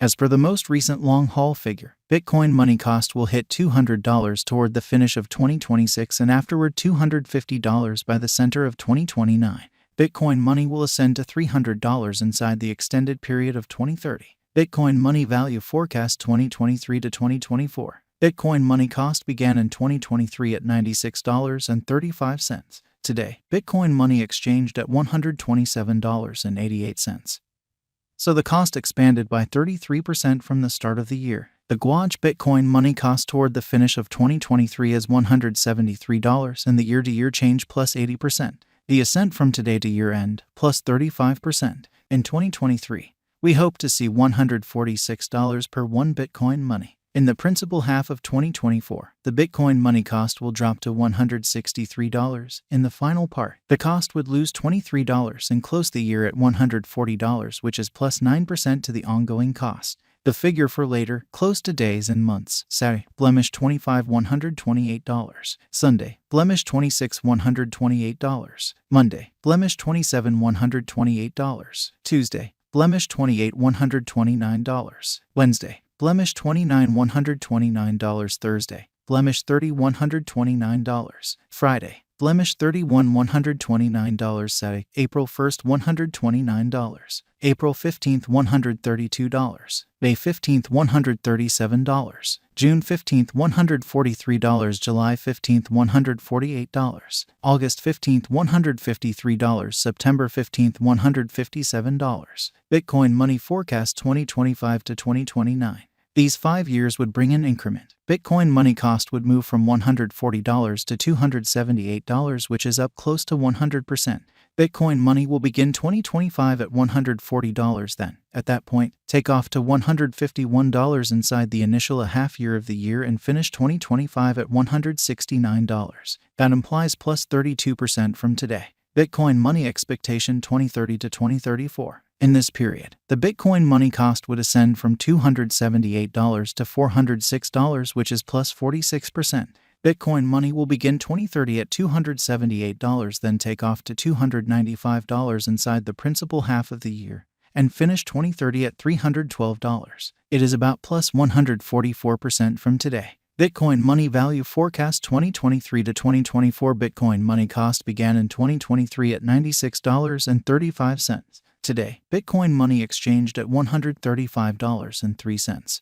As per the most recent long-haul figure, Bitcoin money cost will hit $200 toward the finish of 2026 and afterward $250 by the center of 2029. Bitcoin money will ascend to $300 inside the extended period of 2030. Bitcoin money value forecast 2023 to 2024. Bitcoin money cost began in 2023 at $96.35. Today, Bitcoin money exchanged at $127.88. So the cost expanded by 33% from the start of the year. The Guaj Bitcoin money cost toward the finish of 2023 is $173 and the year-to-year change plus 80%. The ascent from today to year-end plus 35%. In 2023, we hope to see $146 per 1 Bitcoin money. In the principal half of 2024, the Bitcoin money cost will drop to $163. In the final part, the cost would lose $23 and close the year at $140, which is plus 9% to the ongoing cost. The figure for later, close to days and months: Saturday, blemish 25, $128. Sunday, blemish 26, $128. Monday, blemish 27, $128. Tuesday, blemish 28, $129. Wednesday, blemish 29, $129. Thursday, blemish 30, $129. Friday, blemish 31, $129. Saturday, April 1st, $129. April 15th, $132. May 15th, $137. June 15th, $143. July 15th, $148. August 15th, $153. September 15th, $157. Bitcoin money forecast 2025 to 2029. These 5 years would bring an increment. Bitcoin money cost would move from $140 to $278, which is up close to 100%. Bitcoin money will begin 2025 at $140 then. At that point, take off to $151 inside the initial half year of the year and finish 2025 at $169. That implies plus 32% from today. Bitcoin money expectation 2030 to 2034. In this period, the Bitcoin money cost would ascend from $278 to $406, which is plus 46%. Bitcoin money will begin 2030 at $278, then take off to $295 inside the principal half of the year, and finish 2030 at $312. It is about plus 144% from today. Bitcoin money value forecast 2023 to 2024. Bitcoin money cost began in 2023 at $96.35. Today, Bitcoin money exchanged at $135.03.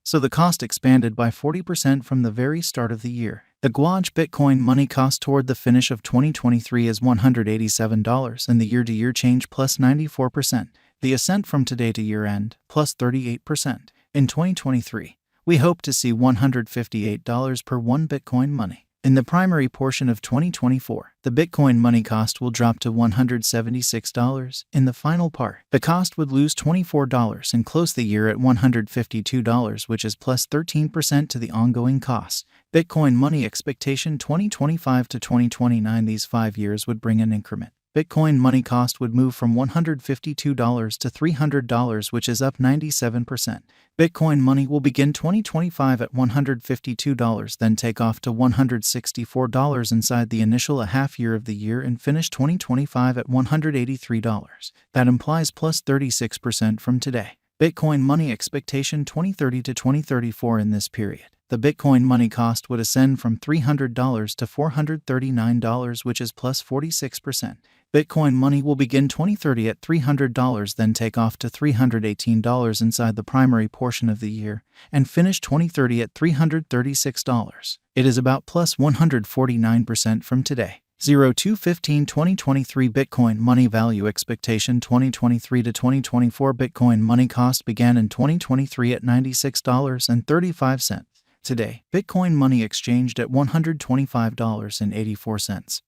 So the cost expanded by 40% from the very start of the year. The Guaj Bitcoin money cost toward the finish of 2023 is $187 and the year-to-year change plus 94%. The ascent from today to year-end plus 38%. In 2023, we hope to see $158 per 1 Bitcoin money. In the primary portion of 2024, the Bitcoin money cost will drop to $176. In the final part, the cost would lose $24 and close the year at $152, which is plus 13% to the ongoing cost. Bitcoin money expectation 2025 to 2029. These 5 years would bring an increment. Bitcoin money cost would move from $152 to $300, which is up 97%. Bitcoin money will begin 2025 at $152, then take off to $164 inside the initial half year of the year and finish 2025 at $183. That implies plus 36% from today. Bitcoin money expectation 2030 to 2034. In this period, the Bitcoin money cost would ascend from $300 to $439, which is plus 46%. Bitcoin money will begin 2030 at $300, then take off to $318 inside the primary portion of the year, and finish 2030 at $336. It is about plus 149% from today. 02/15/2023 Bitcoin money value expectation 2023 to 2024. Bitcoin money cost began in 2023 at $96.35. Today, Bitcoin money exchanged at $125.84.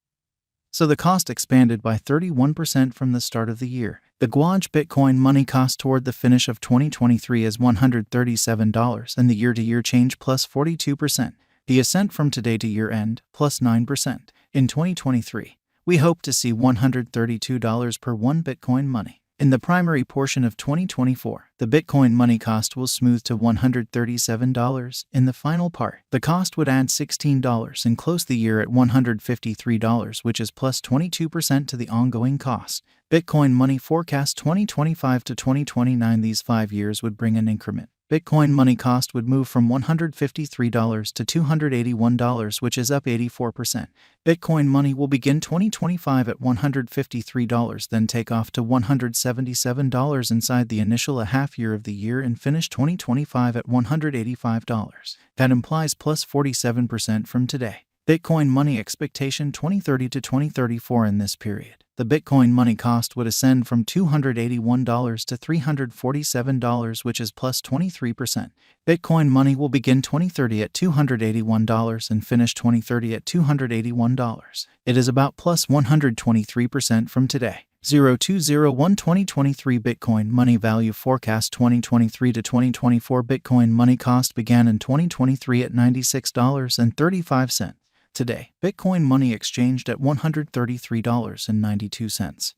So the cost expanded by 31% from the start of the year. The Guaj Bitcoin money cost toward the finish of 2023 is $137 and the year-to-year change plus 42%. The ascent from today to year-end plus 9%. In 2023, we hope to see $132 per 1 Bitcoin money. In the primary portion of 2024, the Bitcoin money cost will smooth to $137. In the final part, the cost would add $16 and close the year at $153, which is plus 22% to the ongoing cost. Bitcoin money forecast 2025 to 2029. These 5 years would bring an increment. Bitcoin money cost would move from $153 to $281, which is up 84%. Bitcoin money will begin 2025 at $153, then take off to $177 inside the initial half year of the year and finish 2025 at $185. That implies plus 47% from today. Bitcoin money expectation 2030 to 2034. In this period, the Bitcoin money cost would ascend from $281 to $347, which is plus 23%. Bitcoin money will begin 2030 at $281 and finish 2030 at $281. It is about plus 123% from today. 0201 2023 Bitcoin money value forecast 2023 to 2024 Bitcoin money cost began in 2023 at $96.35. Today, Bitcoin money exchanged at $133.92.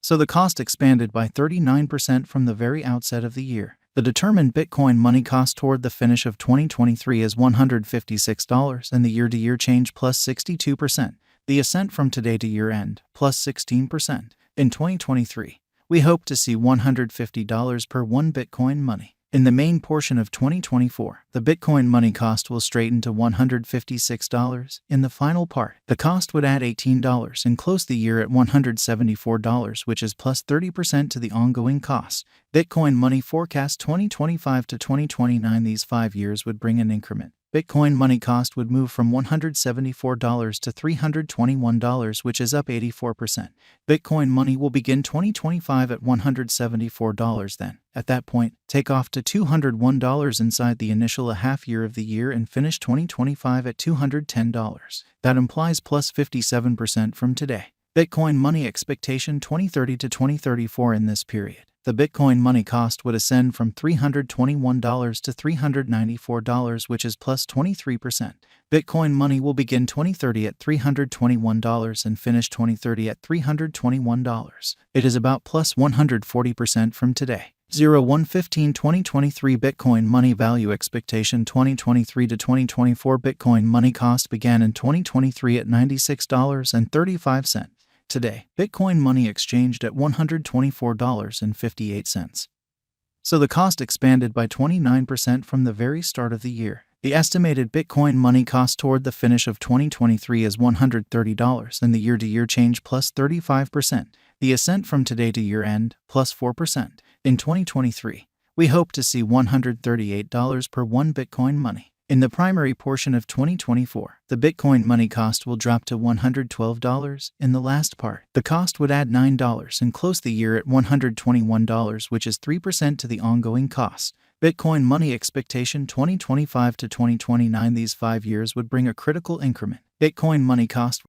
So the cost expanded by 39% from the very outset of the year. The determined Bitcoin money cost toward the finish of 2023 is $156 and the year-to-year change plus 62%. The ascent from today to year-end plus 16%. In 2023, we hope to see $150 per 1 Bitcoin money. In the main portion of 2024, the Bitcoin money cost will straighten to $156. In the final part, the cost would add $18 and close the year at $174, which is plus 30% to the ongoing cost. Bitcoin money forecast 2025 to 2029. These 5 years would bring an increment. Bitcoin money cost would move from $174 to $321, which is up 84%. Bitcoin money will begin 2025 at $174 then. At that point, take off to $201 inside the initial half year of the year and finish 2025 at $210. That implies plus 57% from today. Bitcoin money expectation 2030 to 2034. In this period, the Bitcoin money cost would ascend from $321 to $394, which is plus 23%. Bitcoin money will begin 2030 at $321 and finish 2030 at $321. It is about plus 140% from today. 0115 2023 Bitcoin money value expectation 2023 to 2024 Bitcoin money cost began in 2023 at $96.35. Today, Bitcoin money exchanged at $124.58. So the cost expanded by 29% from the very start of the year. The estimated Bitcoin money cost toward the finish of 2023 is $130 and the year-to-year change plus 35%. The ascent from today to year-end plus 4%. In 2023, we hope to see $138 per 1 Bitcoin money. In the primary portion of 2024, the Bitcoin money cost will drop to $112. In the last part, the cost would add $9 and close the year at $121, which is 3% to the ongoing cost. Bitcoin money expectation 2025 to 2029. These 5 years would bring a critical increment. Bitcoin money cost